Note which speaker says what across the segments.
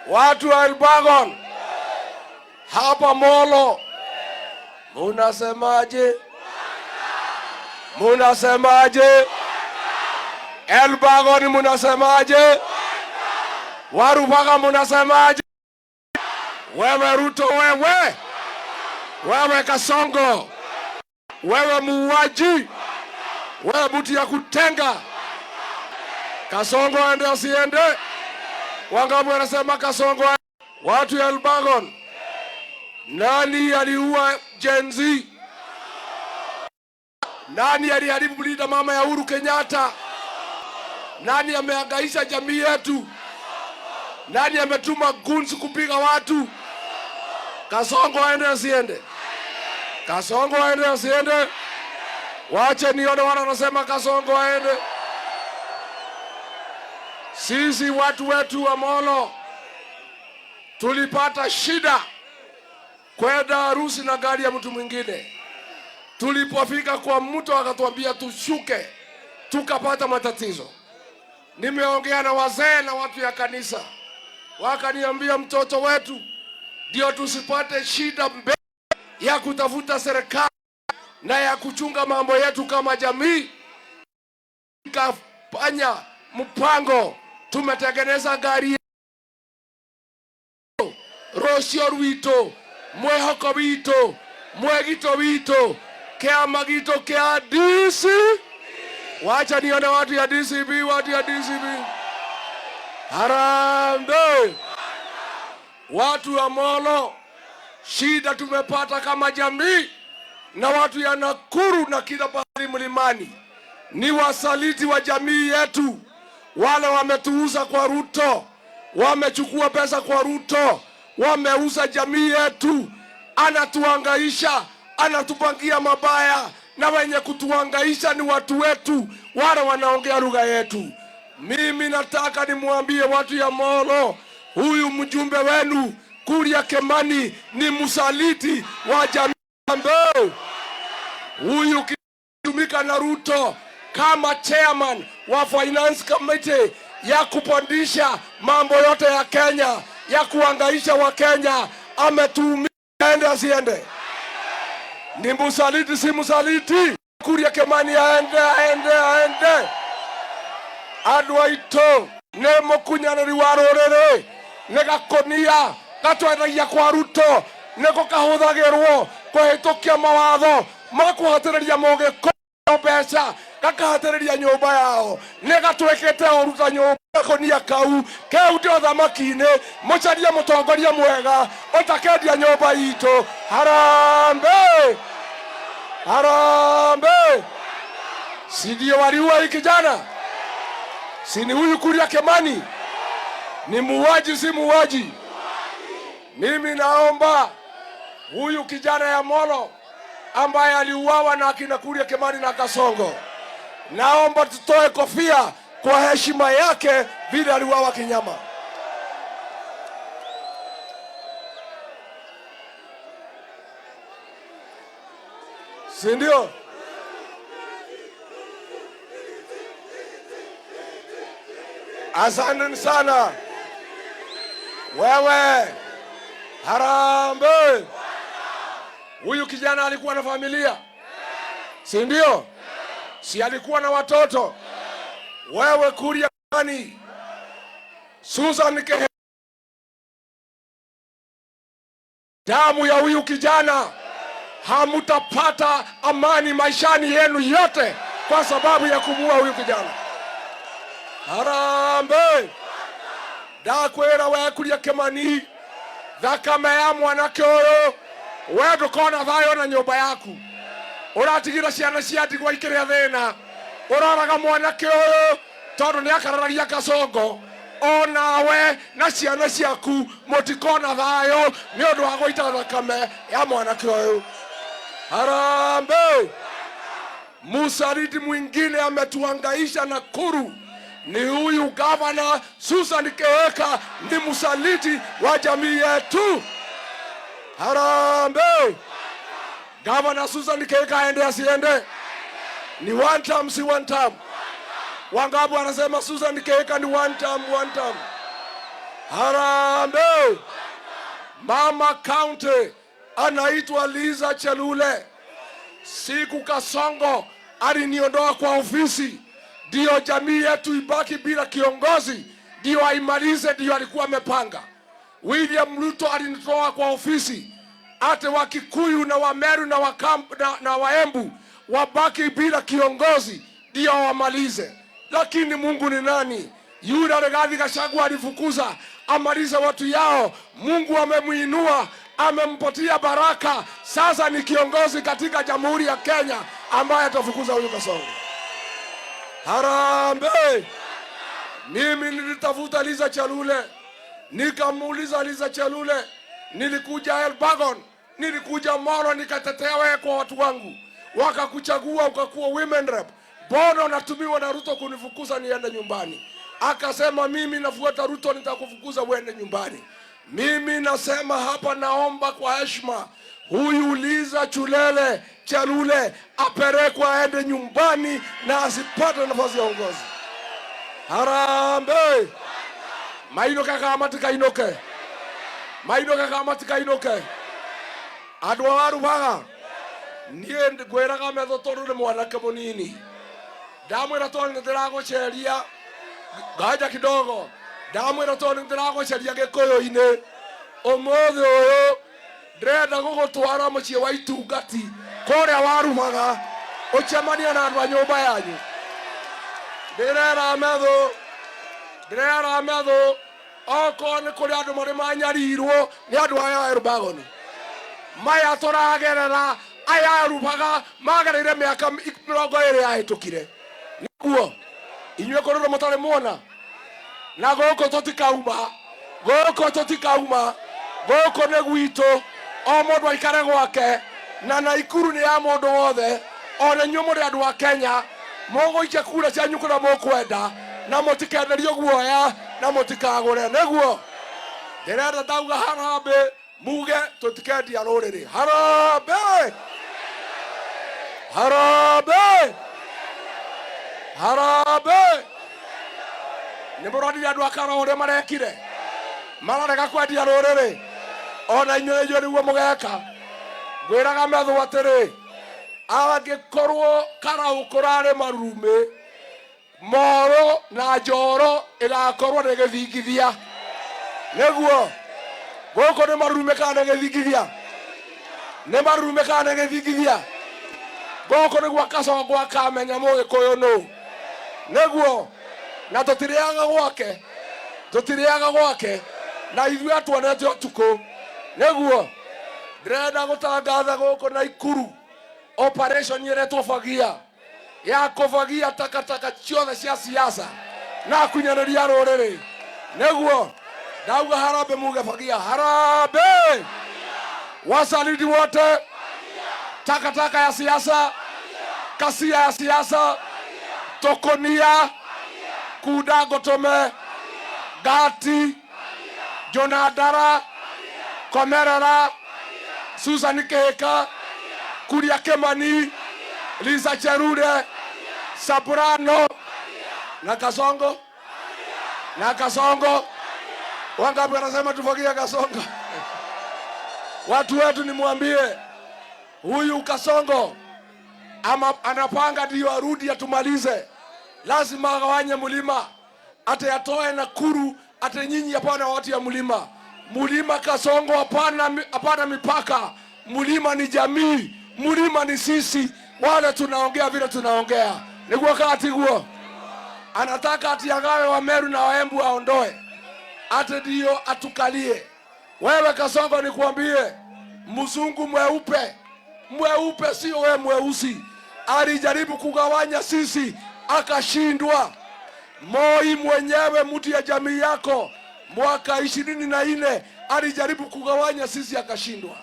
Speaker 1: Watu wa Elbagon hapa Molo, munasemaje? Munasemaje? Elbagon munasemaje? Warubaga munasemaje? Wewe Ruto, wewe Kasongo, wewe muuaji, wewe mtu ya kutenga. Kasongo aende asiende? Wangapi wanasema Kasongo? Watu ya Elbagon, nani aliua Gen Z? Nani aliharibu mlinda mama ya Uhuru Kenyatta? Nani amehangaisha jamii yetu? Nani ametuma gunzi kupiga watu? Kasongo aende asiende? Kasongo aende asiende? Wache nione wanasema Kasongo aende. Sisi watu wetu wa Molo tulipata shida kwenda harusi na gari ya mtu mwingine. Tulipofika kwa mtu akatuambia tushuke, tukapata matatizo. Nimeongea na wazee na watu ya kanisa, wakaniambia mtoto wetu ndio tusipate shida mbele ya kutafuta serikali na ya kuchunga mambo yetu kama jamii. Nikafanya mpango, tumetengeneza gari Rosio Ruito, Mwehoko Wito, Mwegito Wito, Kiama Gito Kia DC. Wacha nione watu ya DCB, watu ya DCB. Harambee! Watu wa Molo, shida tumepata kama jamii, na watu ya Nakuru na kila pahali mlimani ni wasaliti wa jamii yetu. Wale wametuuza kwa Ruto, wamechukua pesa kwa Ruto, wameuza jamii yetu. Anatuhangaisha, anatupangia mabaya, na wenye kutuhangaisha ni watu wetu, wale wanaongea lugha yetu. Mimi nataka nimwambie watu ya Molo, huyu mjumbe wenu Kuria Kimani ni msaliti wa jamii. Huyu kitumika na Ruto kama chairman wa finance committee ya kupandisha mambo yote ya Kenya, ya kuhangaisha wa Kenya. Ametumia aende asiende? Ni msaliti si msaliti? Kuria Kimani aende. Adwaito nemo kunyana riwarorere negakonia gatwethagia kwa Ruto neko kahuthagerwo kuhitukia mawatho makuhatiriria mogeko mbeca gakahatiriria nyumba yao negatwekete oruta nyumba konia kau keu ndio thamaki-ini mucaria mutongoria mwega utakendia nyumba itu. Harambe! Harambe! Sidio waliua kijana? Sini huyu Kuria Kimani ni muuaji si muuaji? Mimi naomba huyu kijana ya Molo ambaye aliuawa na akina Kuria Kimani na Kasongo, naomba tutoe kofia kwa heshima yake vile aliuawa kinyama. Si ndio? Asante sana. Wewe Harambe! Huyu kijana alikuwa na familia, si ndio? Si alikuwa na watoto? Wewe Kuria Kimani, Susan Kehera, damu ya huyu kijana, hamutapata amani maishani yenu yote kwa sababu ya kumuua huyu kijana. Harambe! Ndakwira we Kuria Kimani, thakame ya mwanake uyu we ndukona thayo na nyumba yaku. Uratigira ciana ciatigwa ikiria thina, uroraga mwanake uyu tondu ni akararagia Kasongo. Onawe na ciana ciaku mutikona thayo ni undu wa guita thakame ya mwanake uyu. Harambe! Musaliti mwingine ametuhangaisha Nakuru ni huyu gavana Susan Keheka, ni msaliti wa jamii yetu. Harambe! Gavana Susan Keheka aende asiende? Ni one term si one term? Wangapi wanasema Susan Keheka ni one term? Harambee! Mama County anaitwa Liza Chelule. Siku Kasongo aliniondoa kwa ofisi, ndio jamii yetu ibaki bila kiongozi, ndio aimalize, ndio alikuwa amepanga. William Ruto alinitoa kwa ofisi, ate Wakikuyu na Wameru na Waembu wabaki bila kiongozi, ndio wamalize. Lakini Mungu ni nani? Yule Rigathi Gachagua alifukuza amalize watu yao. Mungu amemuinua, amempatia baraka. Sasa ni kiongozi katika Jamhuri ya Kenya ambaye atafukuza huyu Kasongo. Harambee! Mimi nilitafuta Liza Chelule, nikamuuliza Liza Chelule, nilikuja Elbagon, nilikuja Moro, nikatetea wewe kwa watu wangu, wakakuchagua ukakuwa women rep. Mbona unatumiwa na Ruto kunifukuza niende nyumbani? Akasema mimi nafuata Ruto, nitakufukuza uende nyumbani. Mimi nasema hapa, naomba kwa heshima, huyu Liza Chelule apelekwe aende nyumbani na asipate nafasi ya uongozi. Harambee! Mainoka kama tikainoke. Andũ a Rubaga, niĩ ngwĩraga metho tondũ nĩ mwanake mũnini. Ndamwĩra tondũ nĩndĩragũceria ngaja kidogo. Ndamwĩra tondũ nĩndĩragũceria Gĩkũyũ-inĩ. Ũmũthĩ ũyũ ndĩrenda gũgũtwara mũciĩ wa Itungati kũrĩa wa Rubaga, ũcemanie na andũ a nyũmba yanyu. Ndĩrera metho okorwo nĩ kũrĩ andũ marĩ manyarirwo nĩ andũ aya a Rubagoni. Maya tũragerera aya a Rubaga magereire mĩaka 20 yahĩtũkire. Nĩguo inyuĩ kũrũrwo mũtarĩ muona, na gũkũ tũtikauma, gũkũ nĩ gwitũ, o mũndũ aikare gwake, na Naikuru nĩ ya mũndũ wothe. Ona inyuĩ mũrĩ andũ a Kenya, mũgũikia kura cianyu kũrĩa mũkwenda, na mũtikenderio guoya, na mũtikagũre. Nĩguo ndĩrenda ndauga harambee, muge tũtikendia rũrĩrĩ. Harambee! Nĩ mũronire andũ a Karo ũrĩa marekire, mararega kwendia rũrĩrĩ. Ona inyuĩ nĩguo mũgeka. Ngwĩraga metho atĩrĩ, angĩkorwo Karaũ kũrarĩ marume, Moro na Njoro ĩgakorwo nĩ gĩthingithia. Nĩguo gũkũ nĩ marume kana gĩthingithia? Nĩ marume kana gĩthingithia? Gũkũ nĩguo Kasongo akamenya Mũgĩkũyũ nũ. Nĩguo na tũtirĩaga gwake, na ithuĩ atuonete ũtukũ. Nĩguo ndĩrenda gũtangatha gũkũ Naikuru operation ĩretwo Fagia, ya kũfagia takataka ciothe cia siasa na kunyanĩria rũrĩrĩ. Nĩguo ndauga harambee, muge Fagia. Harambee! Wasaliti wote, takataka ya siasa, kasia ya siasa, Tokonia, Kuda Gotome, Gati, Jonadara, Komerera, Susan Keheka, Kuria Kemani, Liza Chelule, Soprano, na Kasongo. Wangapi wanasema tufagie Kasongo? Watu wetu nimwambie, huyu Kasongo anapanga ndio arudi atumalize. Lazima agawanye mlima, ate atoe Nakuru, ate nyinyi hapana watu ya mlima. Mlima Kasongo hapana mipaka. Mlima ni jamii, mlima ni sisi wale tunaongea vile tunaongea. Niguo kati guo anataka atiagawe Wameru na Waembu aondoe, ate ndio atukalie. Wewe Kasongo nikuambie, mzungu mweupe sio wewe mweusi, alijaribu kugawanya sisi akashindwa. Moi mwenyewe mtu ya jamii yako mwaka 24 alijaribu kugawanya sisi akashindwa.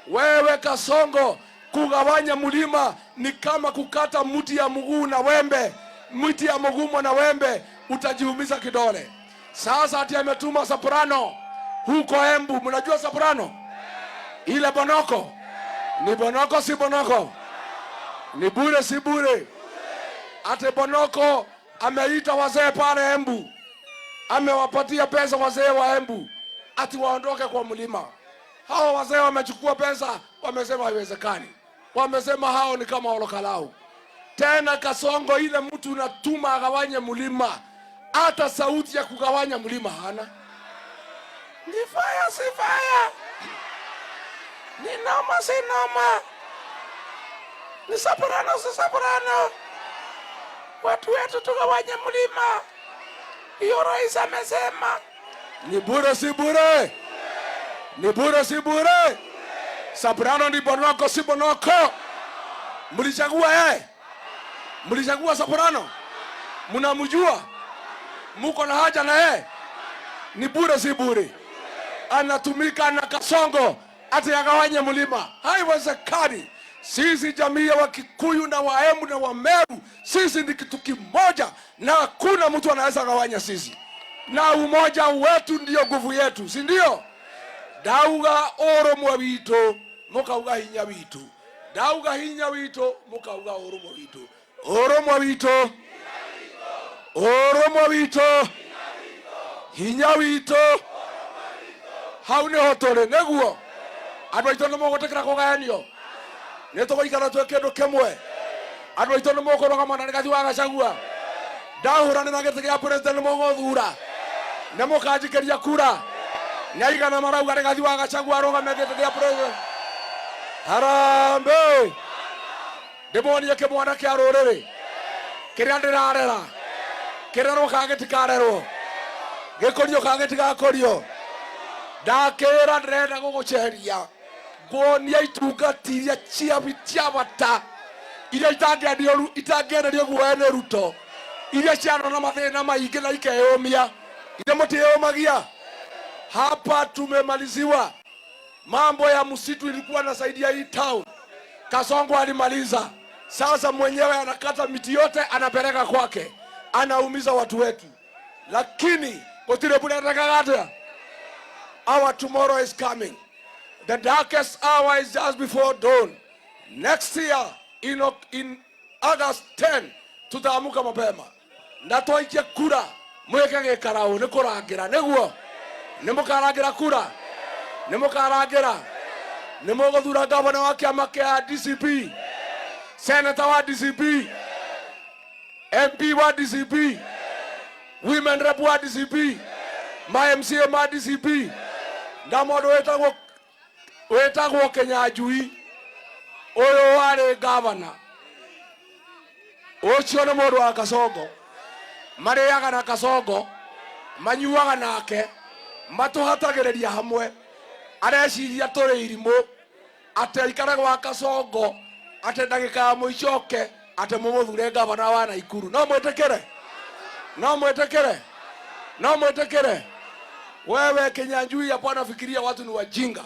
Speaker 1: Wewe Kasongo, kugawanya mlima ni kama kukata mti ya mguu na wembe. Mti ya mguu na wembe utajiumiza kidole. Sasa ati ametuma Soprano huko Embu. Mnajua Soprano? Ile Bonoko. Ni Bonoko si Bonoko? Ni bure si bure? Ate Bonoko ameita wazee pale Embu, amewapatia pesa wazee wa Embu ati waondoke kwa mlima. Hao wazee wamechukua pesa, wamesema haiwezekani. Wamesema hao ni kama Olokalau. Tena Kasongo, ile mtu unatuma agawanye mlima, hata sauti ya kugawanya mlima hana. Ni fire si fire, ni noma si noma, ni soprano si soprano. Watu wetu tugawanye mlima. Hiyo rais amesema. Ni bure si bure? Ni bure si bure? Soprano ni bonoko si bonoko? Mlichagua Mlichagua soprano? Mnamjua? Muko na haja na Ni bure si bure? Anatumika na Kasongo ati agawanye mlima. Haiwezekani. Sisi jamii ya Wakikuyu na Waembu na Wameru, sisi ni kitu kimoja na hakuna mtu anaweza gawanya sisi. Na umoja wetu ndio nguvu yetu, si ndio? Dauga oromo wito, mukauga hinya wito. Dauga hinya wito, mukauga oromo wito. Oromo wito. Oromo wito. Hinya wito. Haune hotore neguo. Andũ aitũ nĩ mũgũtĩkĩra kũgayanio. Nĩtũgũikara twĩ kĩndũ kĩmwe. Andũ aitũ nĩ mũkũrũgamana na Rigathi wa Gachagua. Ndahũranĩra gĩtĩ gĩa president mũgũthura. Nĩ mũkanjikĩria kura. Nĩaigana marauga Rigathi wa Gachagua arũgame gĩtĩ gĩa president. Harambee. Ndĩmonie kĩmwana kĩa rũrĩrĩ. Kĩrĩa ndĩrarera. Kĩrerwo ka gĩtikarerwo. Gĩkũrio ka gĩtigakũrio. Ndakĩra ndĩrenda gũgũceria. Ngonia itungati iria cia bata iria itangĩenderio guoya nĩ Ruto, iria ciana na mathĩna maingĩ na ikeyũmia, iria mũtĩyũmagia. Hapa tumemaliziwa. Mambo ya msitu ilikuwa nasaidia hii town. Kasongo alimaliza. Sasa mwenyewe anakata miti yote anapeleka kwake. Anaumiza watu wetu. Lakini kutire bunataka. Our tomorrow is coming. The darkest hour is just before dawn. Next year, in August 10, tutaamuka mapema. Ndatoikie kura, mweke gĩkarau nĩ kũrangĩra nĩguo. Nĩ mũkarangĩra kura. Nĩ mũkarangĩra. Nĩ mũgũthura gavana wa kĩama kĩa DCP. Senator wa DCP. MP wa DCP. Women rep wa DCP. My MCA wa DCP. Ndamodo wetagwo Kenyanjui. Oyo wari gavana. Ucio nĩ mũndũ wa Kasongo. Marĩaga na Kasongo. Manyuaga nake. Matuhatagĩrĩria hamwe. Areciria tũrĩ irimũ. Ate ikara gwa Kasongo. Ate ndagĩka ya mũicoke. Ate mũmũthure gavana wa Naikuru. No mwĩtĩkĩre? No mwĩtĩkĩre? No mwĩtĩkĩre? Wewe Kenyanjui hapana fikiria watu ni wajinga.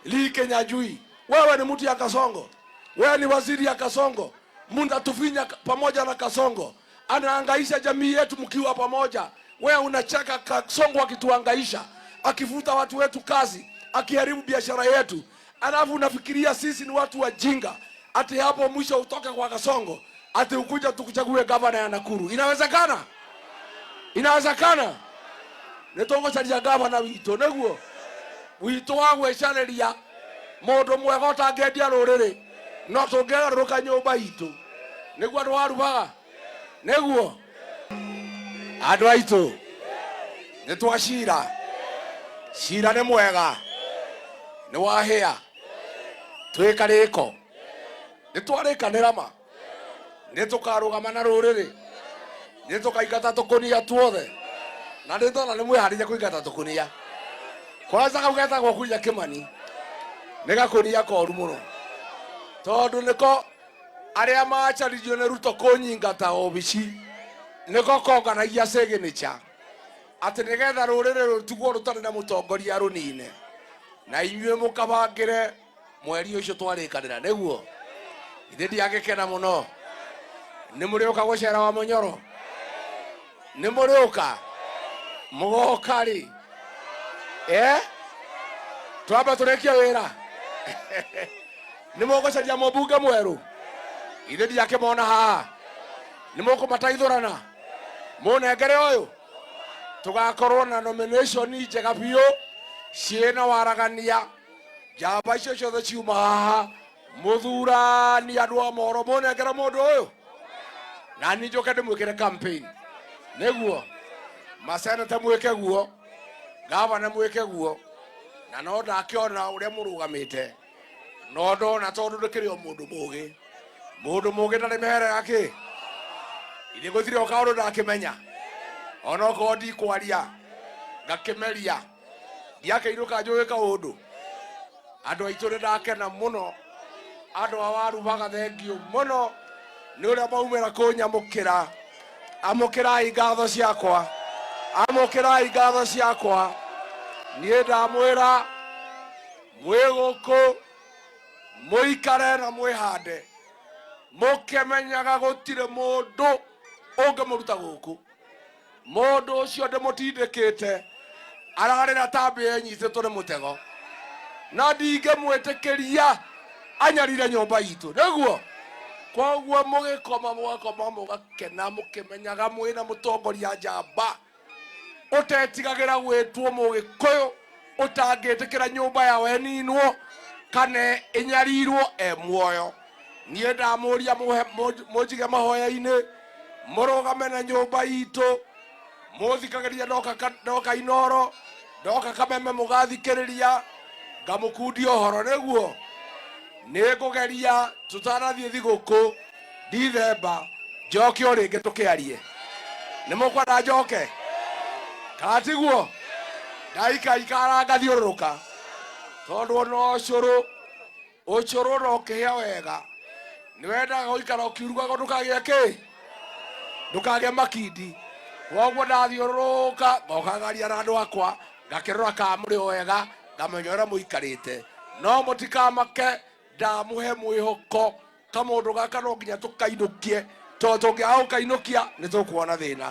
Speaker 1: Li Kenyanjui. Wewe ni mtu ya Kasongo. Wewe ni waziri ya Kasongo. Munda tufinya pamoja na Kasongo. Anahangaisha jamii yetu mkiwa pamoja. Wewe unacheka Kasongo akituhangaisha. Akifuta watu wetu kazi. Akiharibu biashara yetu. Alafu unafikiria sisi ni watu wajinga. Ati hapo mwisho utoke kwa Kasongo. Ati ukuja tukuchague gavana ya Nakuru. Inawezekana? Inawezekana? Netongo charia gavana wito neguo. Wito wa gwĩcarĩria mũndũ mwega ũtangĩendia rũrĩrĩ no tũngĩgarũrũka nyũmba itũ nĩguo andũ warugaga nĩguo andũ aitũ nĩ twacira cira nĩ mwega nĩ wahĩa twĩkarĩko nĩ twarĩkanĩra ma nĩ tũkarũgama na rũrĩrĩ nĩ tũkaingata tũkũnia tuothe na nĩ ndona nĩ mwĩharĩirie kũingata tũkũnia. Kwanza kaugetagwo kuja Kimani. Nĩgakũnia koru mũno. Tondũ nĩko arĩa macaririo nĩ Ruto kũnyingata obici. Nĩko konganagia signature. Atĩ nĩgetha rũrĩrĩ rũtigwo rũtarĩ na mũtongoria rũnine. Na inyuĩ mũkabangĩre mweri ũcio twarĩkanĩra nĩguo. Ithe ndiagĩkena mũno. Nĩ mũrĩũka gũcera wa Mũnyoro. Nĩ mũrĩũka. Mũgoka rĩ. Twamba turekia wĩra. Nĩ mũgũcaria mũmbunge mwerũ. Ithe ndiakĩmona haha. Nĩ mũkũmataithũrana. Mũnengere ũyũ. tugakorwo na nomination njega biũ ciĩna waragania njamba icio ciothe ciuma haha muthurani andũ a Molo mũnengera mũndũ ũyũ na niĩ njoke ndĩmwĩkĩre campaign nĩguo maseneta mwĩke guo gavana mwĩke guo na no ndakĩona ũrĩa mũrũgamĩte no ndona tondũ ndĩkĩrĩ o mũndũ mũgĩ ndarĩ mehere gakĩ ithe gũtirĩ o kaũndũ ndakĩmenya ona okorwo ndikwaria ngakĩmeria ndiakĩinũka njũĩ kaũndũ andũ aitũ nĩ ndakena mũno andũ a Waru magathengiũ mũno nĩ ũrĩa maumĩra kũnyamũkĩra amũkĩrai ngatho ciakwa niĩ ndamwĩra mwĩ gũkũ mũikare na mwĩhande mũkĩmenyaga gũtirĩ mũndũ ũngĩmũruta gũkũ mũndũ ũcio ndĩmũtindĩkĩte ararĩra tambĩ enyitĩtwo nĩ mũtego na ndingĩmwĩtĩkĩria anyarire nyũmba itũ nĩguo koguo mũgĩkoma mũgakena mũkĩmenyaga mwĩna mũtongoria njamba ũtetigagĩra gwĩtwo mũgĩkũyũ ũtangĩtĩkĩra nyũmba yawe ĩninwo kana ĩnyarirwo muoyo niĩ ndamũria mũnjige mahoya-inĩ mũrũgame na nyũmba itũ mũthikagĩria ndoka Inoro ndoka Kameme mũgathikĩrĩria ngamũkundia ũhoro nĩguo nĩ ngũgeria tũtanathiĩ thigũkũ Dithemba njoke o rĩngĩ tũkĩarie nĩ mũkwenda njoke katiguo ndaikaikara ngathiũrũrũka tondũ ona ũcũrũ no ũkĩhĩa wega nĩ wendaga gũikara ũkiurugaga ndũkagĩe makindi koguo ndathiũrũrũka ngokagaria na andũ akwa ngakĩrora kana mũrĩ wega ngamenya ũrĩa mũikarĩte no mũtikamake ndamũhe mwĩhoko kamũndũ gaka no nginya tũkainũkie tondũ tũngĩaga gũkainũkia nĩ tũkuona thĩna